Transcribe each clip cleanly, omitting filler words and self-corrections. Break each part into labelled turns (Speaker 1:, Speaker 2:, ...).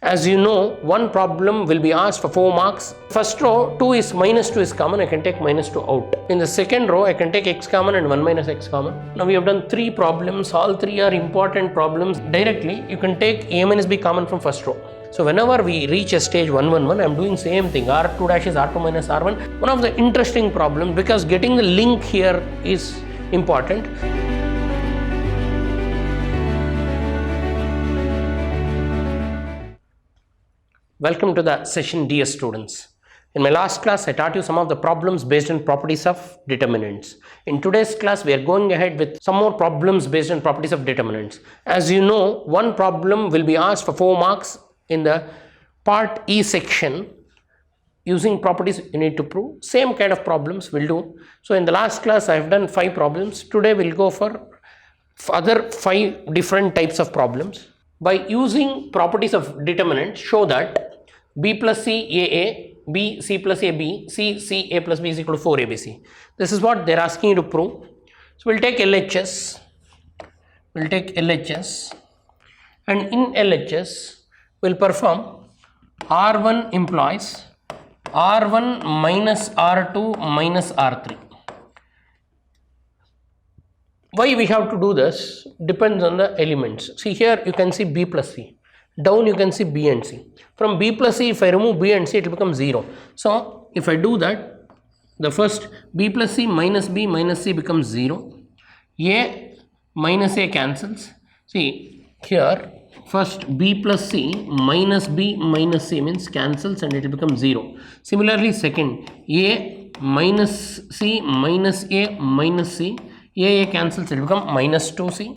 Speaker 1: As you know, one problem will be asked for 4 marks. First row, 2 is minus 2 is common, I can take minus 2 out. In the second row, I can take x common and 1 minus x common. Now we have done 3 problems, all 3 are important problems. Directly, you can take a minus b common from first row. So whenever we reach a stage 1, 1, 1, I am doing same thing, r2 dash is r2 minus r1. One of the interesting problems, because getting the link here is important. Welcome to the session, dear students. In my last class, I taught you some of the problems based on properties of determinants. In today's class, we are going ahead with some more problems based on properties of determinants. As you know, one problem will be asked for 4 marks in the part E section. Using properties you need to prove. Same kind of problems we'll do. So in the last class, I have done 5 problems. Today we'll go for other 5 different types of problems. By using properties of determinants, show that b plus c a, b c plus a b, c a plus b is equal to 4 abc. This is what they're asking you to prove. So we'll take LHS. And in LHS, we'll perform R1 implies R1 minus R2 minus R3. Why we have to do this depends on the elements. See, here you can see b plus c. Down you can see b and c. From b plus c, if I remove b and c, it will become 0. So if I do that, the first b plus c minus c becomes 0. A minus a cancels. See, here first b plus c minus c means cancels and it will become 0. Similarly, second a minus c minus a minus c, a cancels, it will become minus 2c.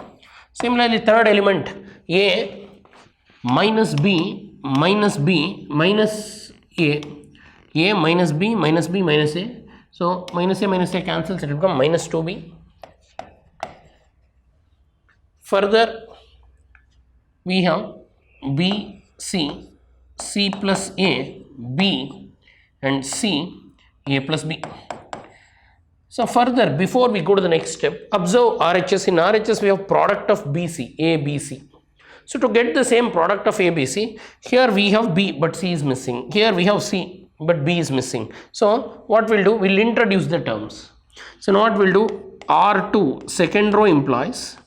Speaker 1: Similarly, third element a minus b minus a minus b minus a. So minus a cancels, it will become minus 2b. Further, we have b, c plus a, b and c, a plus b. So further, before we go to the next step, observe RHS. In RHS, we have product of BC, A, B, C. So to get the same product of A, B, C, here we have B, but C is missing. Here we have C, but B is missing. So what we'll do, we'll introduce the terms. So now what we'll do, R2 second row implies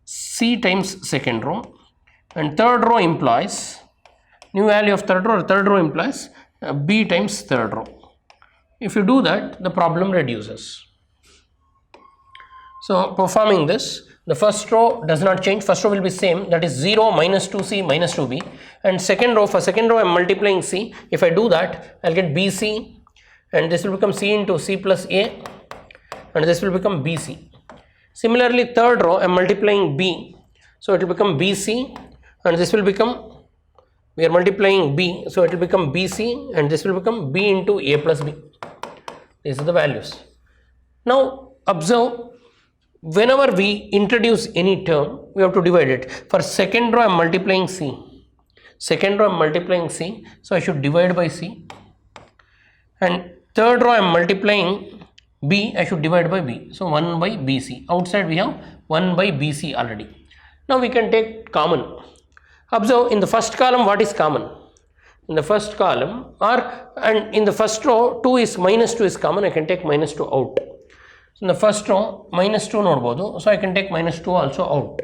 Speaker 1: C times second row, and third row implies, new value of third row implies B times third row. If you do that, the problem reduces. So performing this, the first row does not change. First row will be same, that is 0 minus 2c minus 2b. And second row, for second row I am multiplying c. If I do that, I will get bc, and this will become c into c plus a, and this will become bc. Similarly, third row I am multiplying b, so it will become bc, and this will become, we are multiplying b, so it will become bc, and this will become b into a plus b. These are the values. Now observe, whenever we introduce any term, we have to divide it. For second row I am multiplying c. So I should divide by c. And third row I am multiplying b, I should divide by b. So 1 by bc. Outside we have 1 by bc already. Now we can take common. Observe, in the first column what is common? In the first column, and in the first row minus 2 is common, I can take minus 2 out. So in the first row minus 2 nodebodu, so I can take minus 2 also out,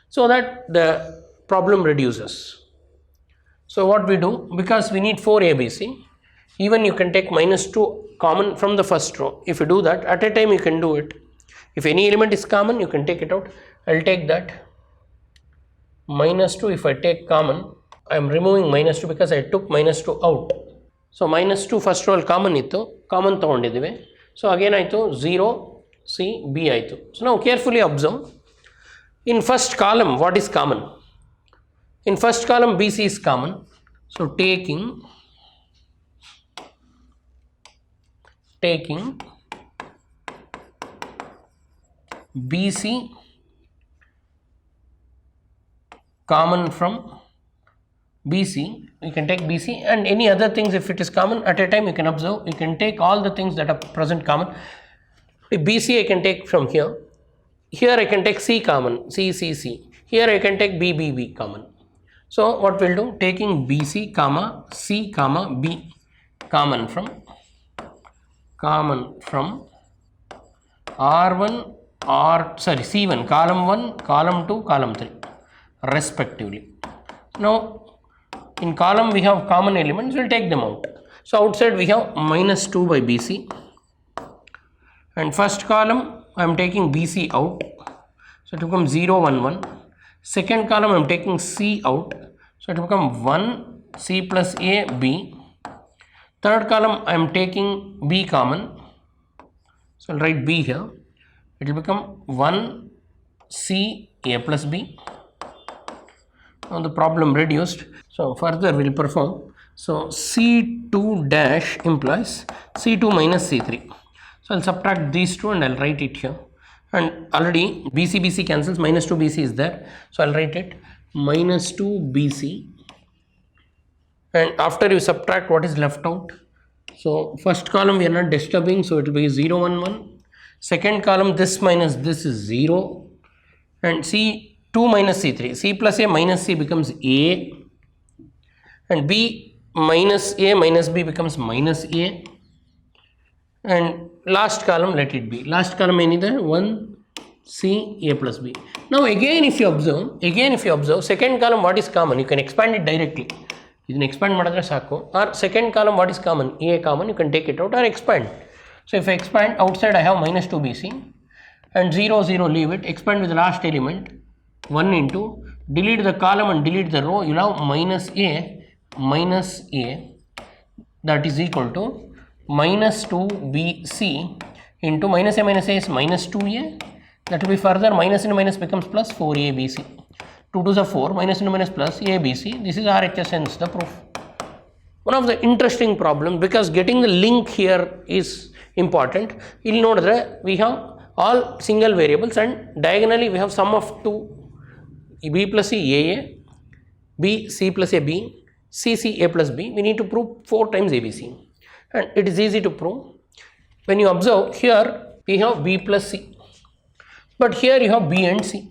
Speaker 1: so that the problem reduces. So what we do, because we need 4 ABC, even you can take minus 2 common from the first row. If you do that, at a time you can do it. If any element is common, you can take it out. I will take that minus 2. If I take common, I am removing minus 2 because I took minus 2 out. So minus 2 first row common ittu, common tagondiddive. So again aitu 0 C B aitu. So now carefully observe. In first column what is common? In first column BC is common. So taking BC common from BC, you can take BC, and any other things if it is common at a time you can observe. You can take all the things that are present common. If BC I can take from here. Here I can take C common, C. Here I can take B common. So what we'll do, taking BC comma C comma B common from R1 C1 column 1 column 2 column 3 respectively. Now in column we have common elements, we'll take them out. So outside we have minus 2 by BC, and first column I am taking BC out, so it will become 0 1 1. Second column I am taking C out, so it will become 1 C plus A B. Third column I am taking B common, so I'll write B here. It will become 1 C A plus B. Now the problem reduced. So further we will perform. So C2 dash implies C2 minus C3. So I'll subtract these two and I'll write it here. And already BC cancels, minus 2 BC is there. So I'll write it minus 2 BC. And after you subtract, what is left out? So first column we are not disturbing, so it will be 0 1 1. Second column, this minus this is 0. And C2 minus C3. C plus A minus C becomes A. And B minus A minus B becomes minus A. And last column, let it be. Last column either 1 C A plus B. Now again if you observe, second column what is common? You can expand it directly. You can expand madadre saku. Or second column what is common? A common, you can take it out or expand. So if I expand, outside I have minus 2 BC and 0 0 leave it, expand with the last element 1 into, delete the column and delete the row, you have minus A that is equal to minus 2 BC into minus A is minus 2A, that will be further minus into minus becomes plus 4A BC. 2 2s are 4, minus into minus plus A BC. This is RHS, hence the proof. One of the interesting problems, because getting the link here is important. You will note that we have all single variables and diagonally we have sum of 2, B plus C A, B C plus A B, C C A plus B. We need to prove 4 times ABC, and it is easy to prove. When you observe here we have B plus C, but here you have B and C.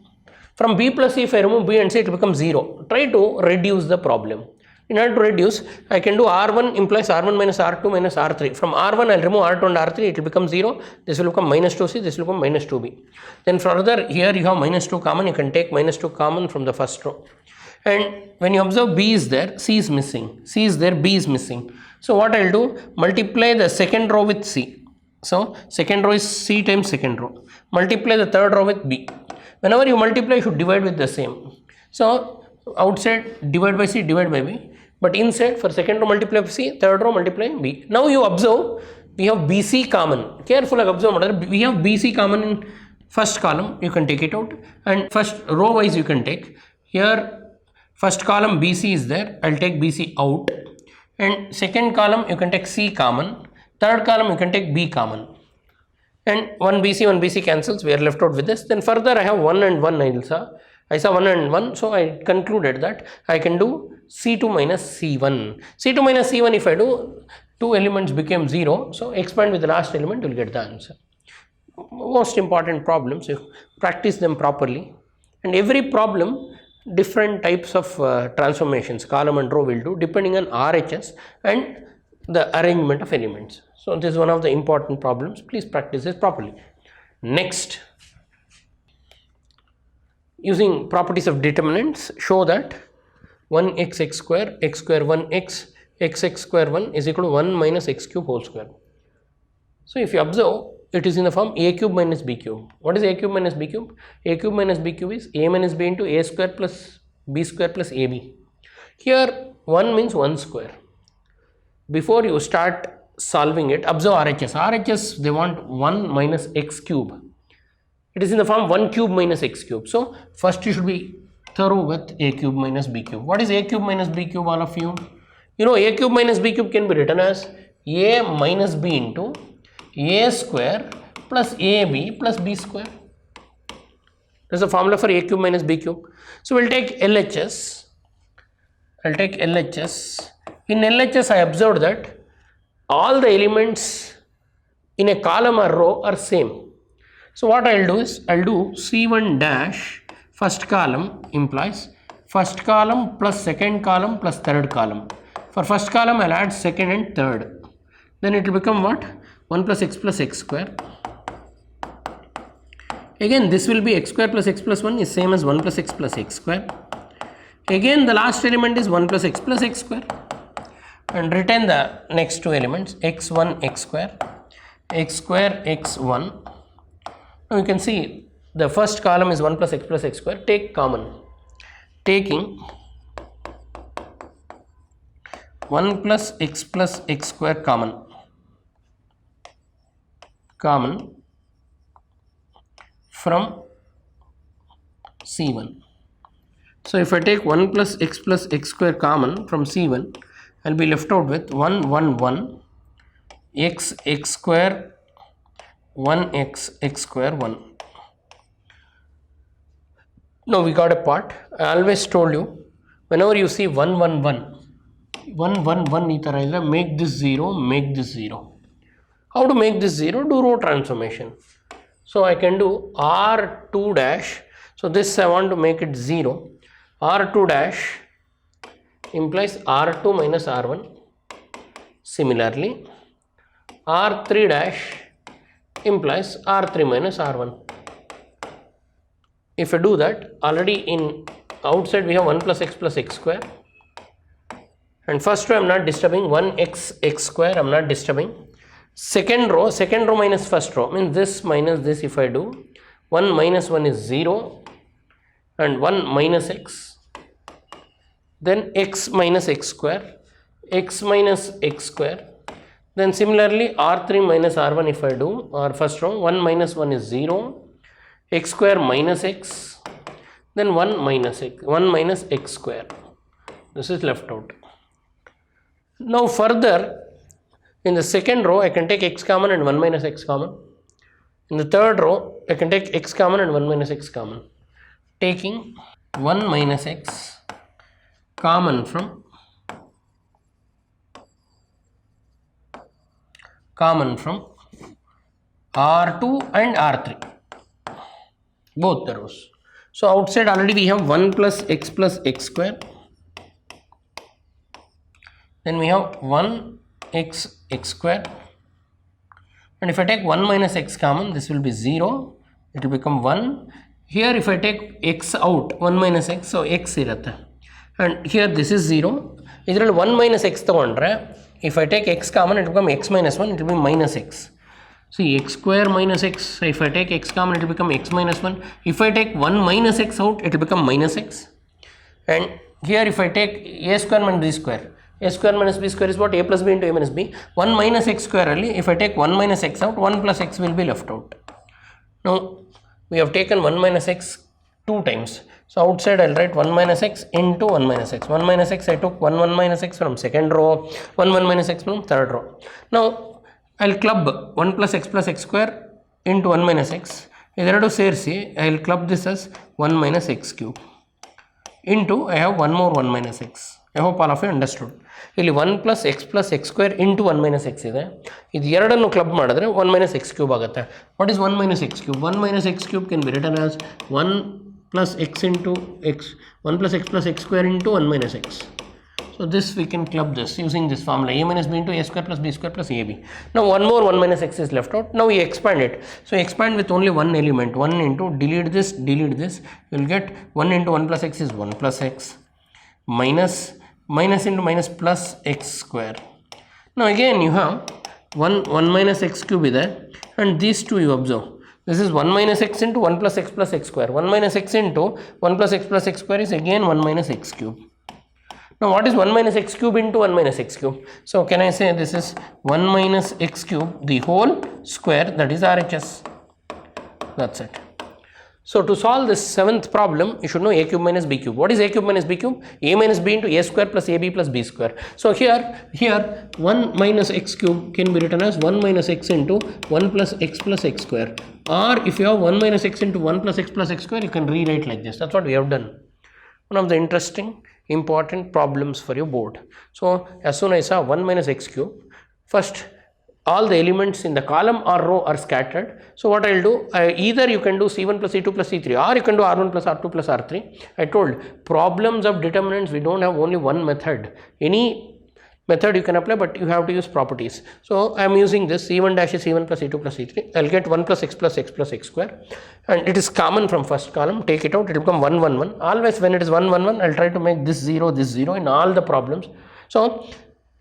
Speaker 1: From B plus C, if I remove B and C, it becomes 0. Try to reduce the problem. In order to reduce, I can do R1 implies R1 minus R2 minus R3. From R1 I will remove R2 and R3, it will become 0. This will become minus 2C, this will become minus 2B. Then further here you have minus 2 common, you can take minus 2 common from the first row. And when you observe B is there, C is missing. C is there, B is missing. So what I will do, multiply the second row with C. So second row is C times second row. Multiply the third row with B. Whenever you multiply, you should divide with the same. So outside divide by C, divide by B. But inside for second row multiply C, third row multiply B. Now you observe we have BC common. Carefully observe, we have BC common in first column, you can take it out, and first row wise you can take. Here first column BC is there, I will take BC out, and second column you can take C common, third column you can take B common, and 1 BC cancels, we are left out with this. Then further I have 1 and 1 I saw 1 and 1, so I concluded that I can do C2 minus C1. C2 minus C1, if I do, 2 elements became 0, so expand with the last element, you will get the answer. Most important problems, you practice them properly, and every problem different types of transformations, column and row will do depending on RHS and the arrangement of elements. So this is one of the important problems, please practice this properly. Next, using properties of determinants, show that 1x x square 1x x square 1 is equal to 1 minus x cube whole square. So if you observe, it is in the form a cube minus b cube. What is a cube minus b cube? A cube minus b cube is a minus b into a square plus b square plus ab. Here 1 means 1 square. Before you start solving it, observe RHS. RHS, they want 1 minus x cube. It is in the form 1 cube minus x cube. So first you should be thorough with a cube minus b cube. What is a cube minus b cube, all of you? You know a cube minus b cube can be written as a minus b into a square plus ab plus b square. That is the formula for a cube minus b cube. So we will take LHS. I will take LHS. In LHS I observed that all the elements in a column or row are same. So what I will do is, I will do C1 dash first column implies first column plus second column plus third column. For first column I'll add second and third. Then it will become what? 1 plus x square. Again this will be x square plus x plus 1 is same as 1 plus x square. Again the last element is 1 plus x square. And retain the next two elements x1 x square x1. Now you can see the first column is 1 plus x square. Take common. Taking 1 plus x square common from C1. So if I take 1 plus x square common from C1, I'll be left out with 1 x square 1 x square 1. Now we got a part. I always told you, whenever you see 1 1 ಈ ಥರ ಇಲ್ಲ, make this 0. How to make this 0? Do row transformation. So I can do R2 dash. So this I want to make it 0. R2 dash implies R2 minus R1. Similarly, R3 dash implies R3 minus R1. If I do that, already in outside we have 1 plus x square. And first row I am not disturbing, 1x square I am not disturbing. Second row minus first row means this minus this. If I do 1 minus 1 is 0 and 1 minus x, then x minus x square, then similarly R3 minus R1 if I do, or first row 1 minus 1 is 0, x square minus x, then 1 minus x square. This is left out. Now further, in the second row I can take x common and 1 minus x common. In the third row I can take x common and 1 minus x common. Taking 1 minus x common from R2 and R3, both the rows. So outside already we have 1 plus x square. Then we have 1 x square, and if I take 1 minus x common, this will be 0, it will become 1. Here if I take x out, 1 minus x, so x irutte, and here this is 0. Idರಲ್ಲಿ 1 minus x ತಗೊಂಡ್ರೆ, if I take x common, it will become x minus 1, it will be minus x. See, x square minus x, so if I take x common, it will become x minus 1. If I take 1 minus x out, it will become minus x. And here if I take a square minus b square, a square minus b square is what? A plus b into a minus b. 1 minus x square only. If I take 1 minus x out, 1 plus x will be left out. Now we have taken 1 minus x 2 times. So outside I'll write 1 minus x into 1 minus x. 1 minus x I took 1 minus x from second row, 1 minus x from third row. Now I'll club 1 plus x square into 1 minus x. Ideradu ಸೇರಿಸಿ I'll club this as 1 minus x cube into I have one more 1 minus x. I hope all of you understood. ಇಲ್ಲಿ 1 plus x square into 1 minus x ಇದೆ. ಇದು ಎರಡನ್ನು club ಮಾಡಿದ್ರೆ 1 minus x cube ಆಗುತ್ತೆ. What is 1 minus x cube? 1 minus x cube can be written as 1 plus x into x, 1 plus x square into 1 minus x. So this we can club this using this formula, a minus b into a square plus b square plus ab. Now one more 1 minus x is left out. Now we expand it. So expand with only one element, 1 into, delete this, you will get 1 into 1 plus x is 1 plus x minus into minus plus x square. Now again you have 1 minus x cube is there, and these two you observe. This is 1 minus x into 1 plus x square. 1 minus x into 1 plus x square is again 1 minus x cube. Now what is 1 minus x cube into 1 minus x cube? So can I say this is 1 minus x cube the whole square, that is RHS. That's it. So to solve this seventh problem, you should know a cube minus b cube. What is a cube minus b cube? A minus b into a square plus ab plus b square. So here 1 minus x cube can be written as 1 minus x into 1 plus x square. Or if you have 1 minus x into 1 plus x square, you can rewrite like this. That's what we have done. One of the interesting, important problems for your board. So as soon as I saw 1 minus x cube, first all the elements in the column or row are scattered. So what I'll do, either you can do C1 plus C2 plus C3, or you can do R1 plus R2 plus R3. I told problems of determinants, we don't have only one method. Any method you can apply, but you have to use properties. So I am using this C1 dash is C1 plus C2 plus C3. I'll get 1 plus x square, and it is common from first column. Take it out, it will become 1 1 1. Always when it is 1 1 1, I'll try to make this 0 in all the problems. So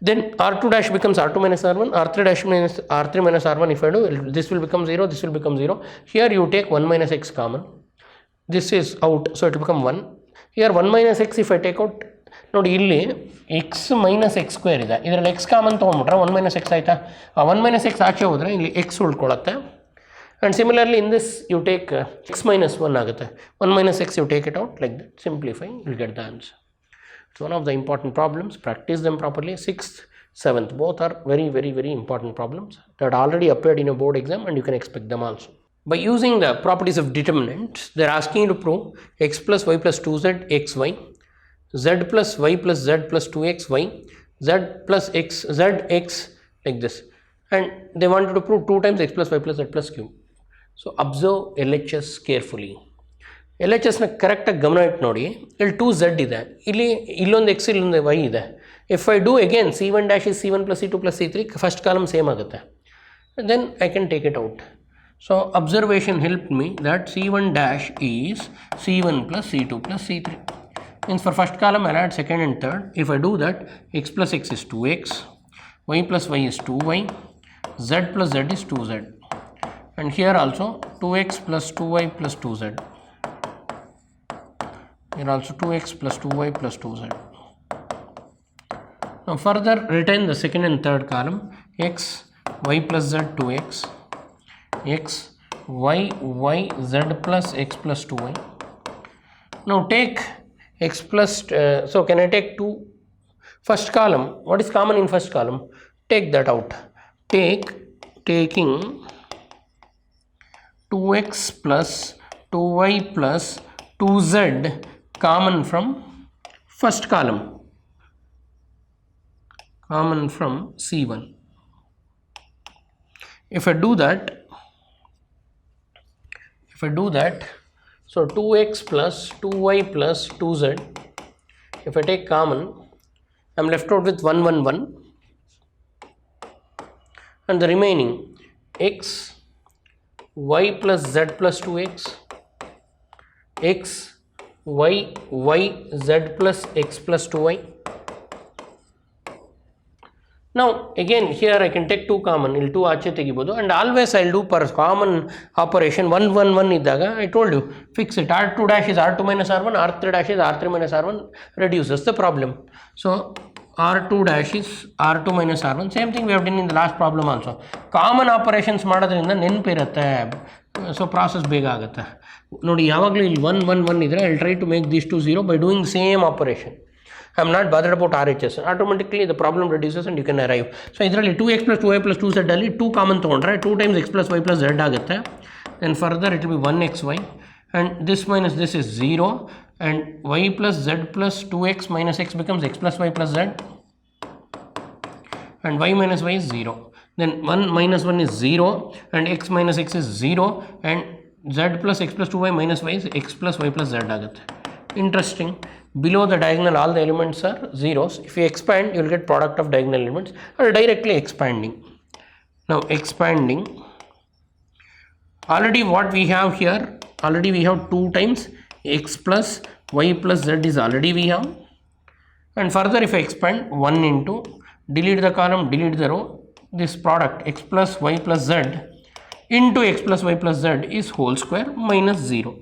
Speaker 1: then R2 dash becomes R2 minus R1, R3 dash minus R3 minus R1. If I do, this will become 0, this will become 0. Here you take 1 minus x common. This is out, so it will become 1. Here 1 minus x if I take out, ನೋಡಿ ಇಲ್ಲಿ X minus X square ಇದೆ, ಇದರಲ್ಲಿ x common ತೊಗೊಂಡ್ಬಿಟ್ರೆ 1 minus x ಆಯಿತಾ. ಆ 1 minus x ಆಚೆ ಹೋದರೆ ಇಲ್ಲಿ ಎಕ್ಸ್ ಉಳ್ಕೊಳ್ಳುತ್ತೆ. And similarly in this you take x minus 1 ಆಗುತ್ತೆ. 1 minus x you take it out like that, simplify, you get the answer. It's one of the important problems. Practice them properly. 6th, 7th, both are very, very, very important problems that already appeared in your board exam, and you can expect them also. By using the properties of determinants, they are asking you to prove x plus y plus 2z xy, z plus y plus z plus 2xy, z plus x zx, like this, and they want you to prove 2 times x plus y plus z plus q. So observe LHS carefully. LHSನ ಕರೆಕ್ಟಾಗಿ ಗಮನ ಇಟ್ಟು ನೋಡಿ. ಇಲ್ಲಿ 2z ಇದೆ, ಇಲ್ಲೊಂದು x ಇಲ್ಲೊಂದು y ಇದೆ. If I do again C1 dash is C1 plus C2 plus C3, first column same ಆಗುತ್ತೆ. Then I can take it out. So observation help me that C1 dash is C1 plus C2 plus C3. Means for first column I'll add second and third. If I do that, x plus x is 2x, y plus y is 2y, z plus z is 2z, and here also 2x plus 2y plus 2z. Here also 2x plus 2y plus 2z. Now further retain the second and third column, x, y plus z 2x, x, y, z plus x plus 2y. Now take x plus, so can I take 2 first column? What is common in first column? Take that out. Taking 2x plus 2y plus 2z common from first column, common from C1. If I do that, so 2x plus 2y plus 2z, if I take common, I am left out with 1 1 1, and the remaining x, y plus z plus 2x, x, y, z plus x plus 2y. Now again here I can take 2 common, ಇಲ್ಲಿ 2 ಆಚೆ ತೆಗಿಬೋದು, and always I'll do per common operation 1 1 1 ಇದ್ದಾಗ I told you fix it. R2 dash is R2 minus R1, R3 dash is R3 minus R1, reduces the problem. So R2 dash is R2 minus R1, same thing we have done in the last problem also. Common operations ಮಾಡೋದ್ರಿಂದ ನೆನಪಿರುತ್ತೆ, so process ಬೇಗ ಆಗುತ್ತೆ. ನೋಡಿ ಯಾವಾಗಲೂ ಇಲ್ಲಿ 1 1 1 ಇದ್ದರೆ I'll try to make these two 0 by doing same operation. I am not bothered about RHS. Automatically the problem reduces and you can arrive. So ಇದರಲ್ಲಿ 2x plus 2y plus 2z ಅಲ್ಲಿ 2 common ತೊಗೊಂಡ್ರೆ 2 times x plus y plus z ಆಗುತ್ತೆ. Then further it will be 1xy, and this minus this is 0, and y plus z plus 2x minus x becomes x plus y plus z, and y minus y is 0. Then 1 minus 1 is 0, and x minus x is 0, and z plus x plus 2y minus y is x plus y plus z ಆಗುತ್ತೆ. Interesting. Below the diagonal all the elements are zeros. If you expand, you will get product of diagonal elements, or directly expanding. Now expanding, already what we have here, already we have 2 times x plus y plus z is already we have, and further if I expand 1 into, delete the column, delete the row, this product x plus y plus z into x plus y plus z is whole square minus 0.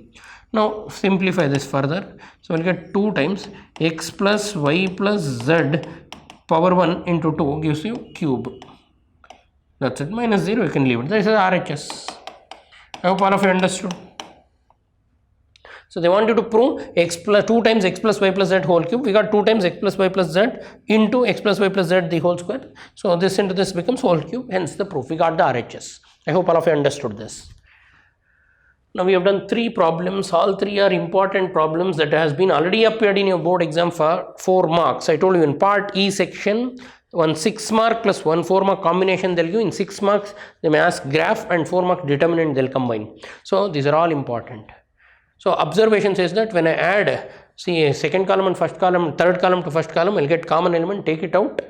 Speaker 1: Now simplify this further, so we'll get 2 times x plus y plus z power 1 into 2 gives you cube. That's it, minus 0, you can leave it. This is RHS. I hope all of you understood. So they want you to prove x plus 2 times x plus y plus z whole cube. We got 2 times x plus y plus z into x plus y plus z the whole square. So this into this becomes whole cube, hence the proof. We got the RHS. I hope all of you understood this. Now we have done 3 problems. All 3 are important problems that has been already appeared in your board exam for 4 marks. I told you in part E section one 6 mark plus one 4 mark combination they'll give. In 6 marks they may ask graph, and 4 mark determinant they'll combine. So these are all important. So observation says that when I add, see, second column and first column, third column to first column, I'll get common element, take it out,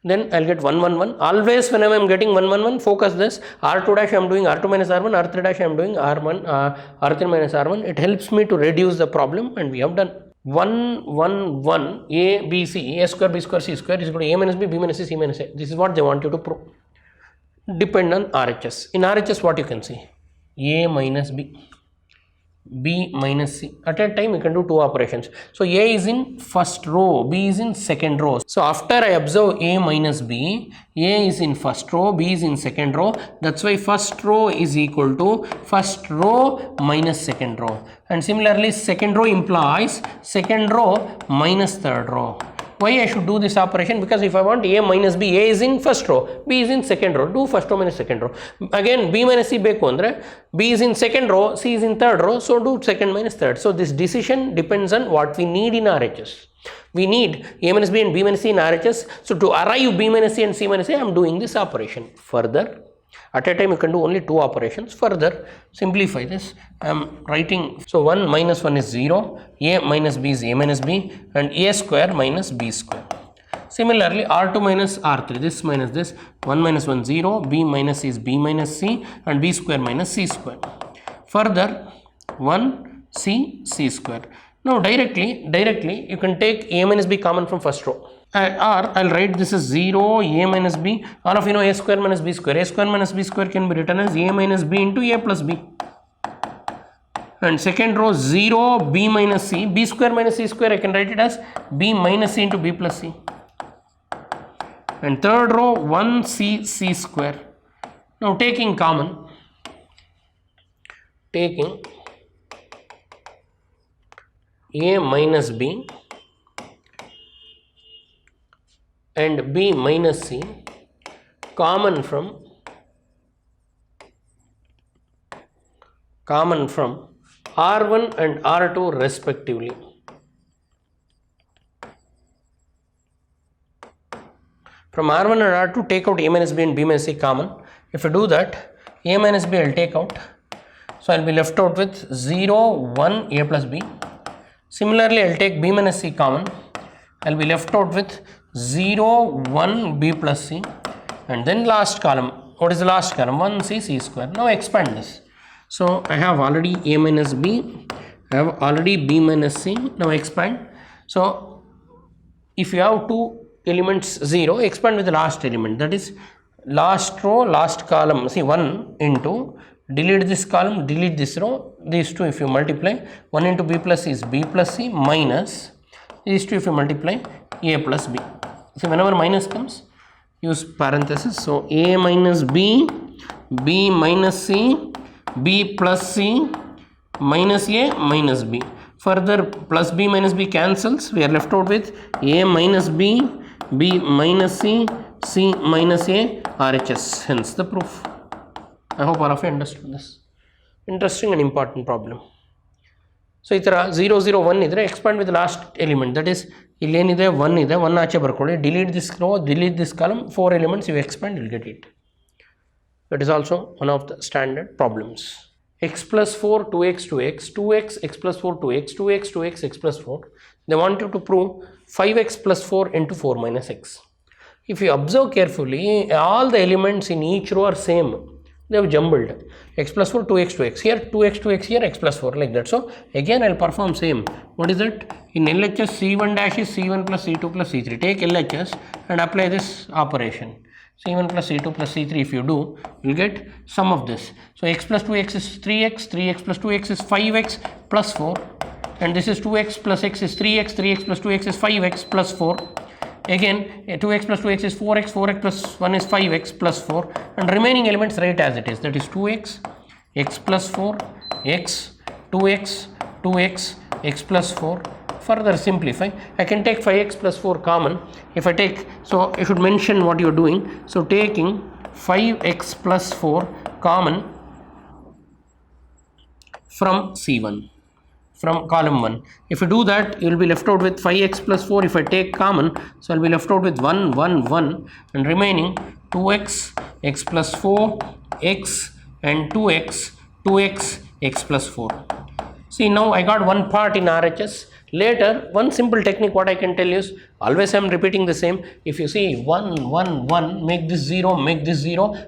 Speaker 1: then I'll get 1 1 1. Always whenever I'm getting 1 1 1, focus this. R2 dash I'm doing R2 minus R1, R3 dash I'm doing R1 R3 minus R1. It helps me to reduce the problem, and we have done. 1 1 1 A B C, A square B square C square is equal to A minus B, B minus C, C minus A. This is what they want you to prove. Depend on RHS. In RHS what you can see? A minus B, B minus C. At a time you can do two operations. So A is in first row, B is in second row. So after I observe A minus B, A is in first row, B is in second row. That's why first row is equal to first row minus second row. And similarly second row implies second row minus third row. Why I should do this operation? Because if I want A minus B, A is in first row, B is in second row. Do first row minus second row. Again B minus C beku andre, B is in second row, C is in third row, so do second minus third. So this decision depends on what we need in RHS. We need A minus B and B minus C in RHS. So to arrive B minus C and C minus A, I am doing this operation. Further, at a time you can do only two operations. Further, simplify this. I am writing, so 1 minus 1 is 0, A minus B is A minus B, and A square minus B square. Similarly, R2 minus R3, this minus this, 1 minus 1 0, B minus C is B minus C, and B square minus C square. Further, 1 C, C square. Now directly you can take A minus B common from first row. Or I'll write this as 0 A minus B. All of you know A square minus B square. A square minus B square can be written as A minus B into A plus B. And second row 0 B minus C. B square minus C square I can write it as B minus C into B plus C. And third row 1 C C square. Now taking common, taking A minus B and B minus C common from R1 and R2 respectively. From R1 and R2 take out A minus B and B minus C common. If I do that, A minus B I will take out. So I will be left out with 0 1 A plus B. Similarly, I will take B minus C common. I will be left out with 0 1 B plus C, and then last column. What is the last column? 1 C C square. Now expand this. So I have already A minus B, I have already B minus C. Now expand. So if you have two elements 0, expand with the last element, that is last row, last column. See, 1 into, delete this column, delete this row, these two if you multiply, 1 into B plus C is B plus C minus these two if you multiply A plus B. So whenever minus comes, use parenthesis. So A minus B, B minus C, B plus C, minus A minus B. Further, plus B minus B cancels. We are left out with A minus B, B minus C, C minus A, RHS. Hence the proof. I hope all of you understood this. Interesting and important problem. So itara 0 0 1 idre expand with the last element, that is ಇಲ್ಲಿ ಏನಿದೆ 1 ಇದೆ, 1 ಆಚೆ ಬರ್ಕೊಳ್ಳಿ, delete this row, delete this column, 4 elements you expand, you will get it. That is also one of the standard problems. X plus 4 2x 2x 2x x plus 4 2x 2x 2x x plus 4. They want you to prove 5x plus 4 into 4 minus x. If you observe carefully, all the elements in each row are same. They have jumbled. X plus 4 2x 2x here, 2x 2x here, x plus 4, like that. So again I will perform same. What is it? In LHS, C1 dash is C1 plus C2 plus C3. Take LHS and apply this operation. C1 plus C2 plus C3 if you do, you will get sum of this. So x plus 2x is 3x, 3x plus 2x is 5x plus 4, and this is 2x plus x is 3x, 3x plus 2x is 5x plus 4. Again 2x plus 2x is 4x, 4x plus 1 is 5x plus 4, and remaining elements write as it is, that is 2x, x plus 4, x, 2x, 2x, x plus 4. Further simplify, I can take 5x plus 4 common. If I take, so I should mention what you are doing. So taking 5x plus 4 common from C1. from column 1. If you do that, you will be left out with 5x plus 4 if I take common. So I will be left out with 1, 1, 1 and remaining 2x, x plus 4, x and 2x, 2x, x plus 4. See, now I got one part in RHS. Later, one simple technique what I can tell you is, always I am repeating the same. If you see 1, 1, 1, make this 0,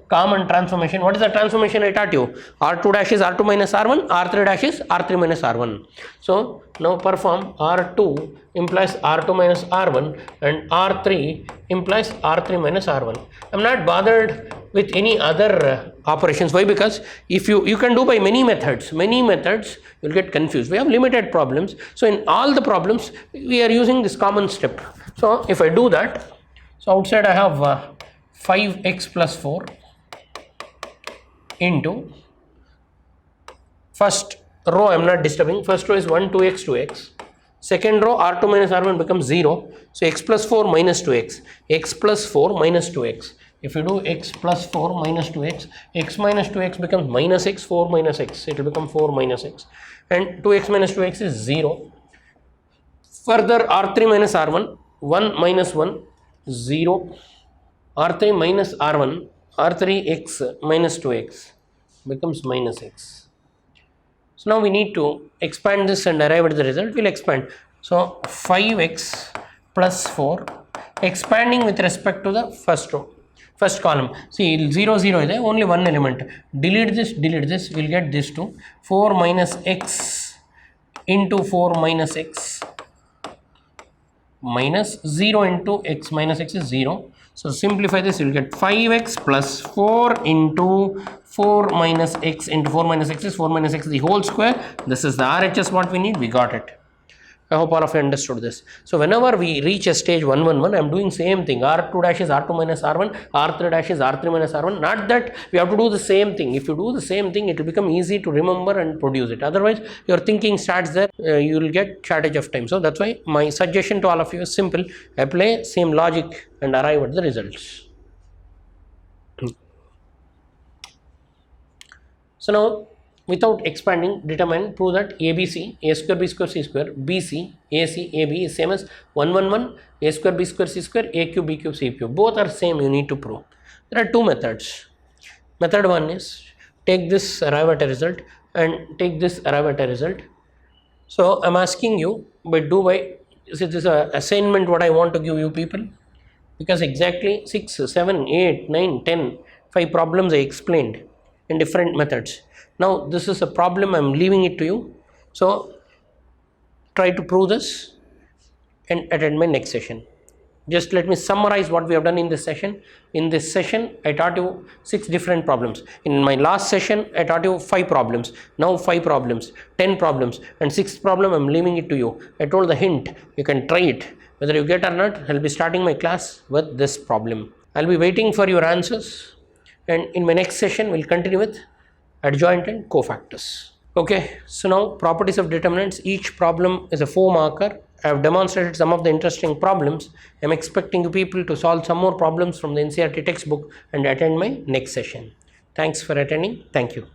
Speaker 1: common transformation. What is the transformation I taught you? R2 dash is R2 minus R1, R3 dash is R3 minus R1. So, now perform R2 implies R2 minus R1 and R3 implies R3 minus R1. I am not bothered with any other operations. Why? Because if you can do by many methods, you will get confused. We have limited problems. So in all the problems, we are using this common step. So if I do that, so outside I have 5x plus 4 into first row I am not disturbing. First row is 1, 2x, 2x. Second row R2 minus R1 becomes 0. So x plus 4 minus 2x. X plus 4 minus 2x. If you do x plus 4 minus 2x, x minus 2x becomes minus x, 4 minus x. It will become 4 minus x. And 2x minus 2x is 0. Further R3 minus R1, 1 minus 1, 0. R3 minus R1, R3x minus 2x becomes minus x. So now we need to expand this and arrive at the result. We will expand. So 5x plus 4 expanding with respect to the first row. First column, see 0, 0 is there, only one element. Delete this, we will get this to 4 minus x into 4 minus x minus 0 into x minus x is 0. So simplify this, you will get 5x plus 4 into 4 minus x into 4 minus x is 4 minus x the whole square. This is the RHS what we need, we got it. I hope all of you understood this. So whenever we reach a stage 1, 1, 1, I am doing same thing. R2 dash is R2 minus R1, R3 dash is R3 minus R1. Not that we have to do the same thing. If you do the same thing, it will become easy to remember and produce it. Otherwise, your thinking starts there. You will get shortage of time. So that's why my suggestion to all of you is simple. Apply same logic and arrive at the results. So now, without expanding, determine, prove that ABC, A square, B square, C square, BC, AC, AB is same as 1, 1, 1, A square, B square, C square, A cube, B cube, C cube. Both are same, you need to prove. There are two methods. Method 1 is take this, arrive at a result, and take this, arrive at a result. So I am asking you, but do by, this is an assignment what I want to give you people, because exactly 6, 7, 8, 9, 10, 5 problems I explained in different methods. Now this is a problem, I am leaving it to you. So try to prove this and attend my next session. Just let me summarize what we have done in this session. In this session, I taught you 6 different problems. In my last session, I taught you 5 problems. Now 5 problems, 10 problems, and 6th problem I am leaving it to you. I told the hint, you can try it. Whether you get or not, I will be starting my class with this problem. I will be waiting for your answers, and in my next session, we will continue with adjoint and cofactors. Okay, so now properties of determinants. Each problem is a 4 marker. I have demonstrated some of the interesting problems. I am expecting you people to solve some more problems from the NCERT textbook and attend my next session. Thanks for attending. Thank you.